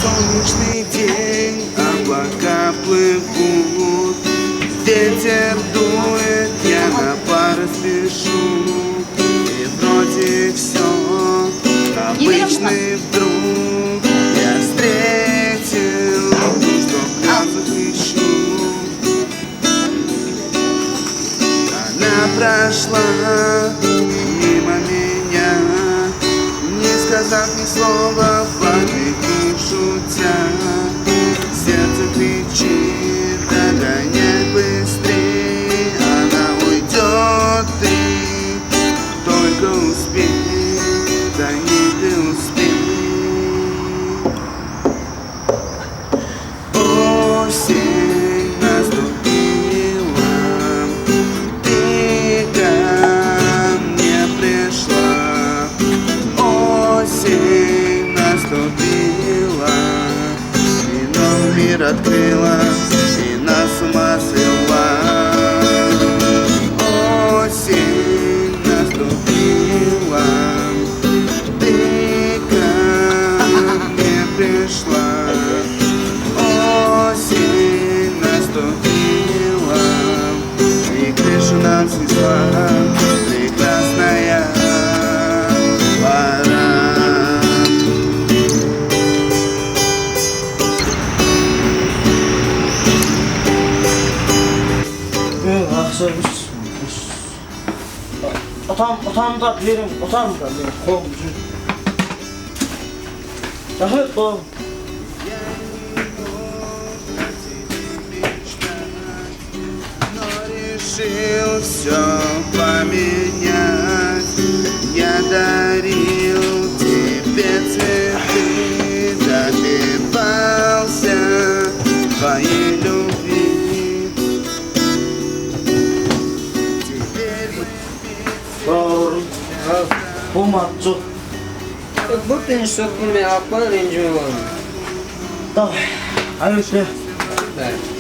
Солнечный день, облака плывут, ветер дует, я на пары спешу. И вроде все обычный вдруг я встретил ту, что в глазах ищу. Она прошла мимо меня, не сказав ни слова, помыкнув шутя. Сердце кричит, догоняй быстрей, она уйдет, ты только успей, за ней ты успей. Осень наступила, ты ко мне пришла. Осень наступила, и новый мир открыла, и нас с ума свела. Осень наступила, ты ко мне пришла. Осень наступила, и крышу нам снесла прекрасная пора. Otam da verin, otam da verin, komşu. Rahmet oğlum. Решил все поменять, я дарил тебе цветы, добивался твоей любви. Теперь Doğru. Bu maçı. Bu beni sokmaya aklıma rencime var mı? Давай. Hayırlı. Evet.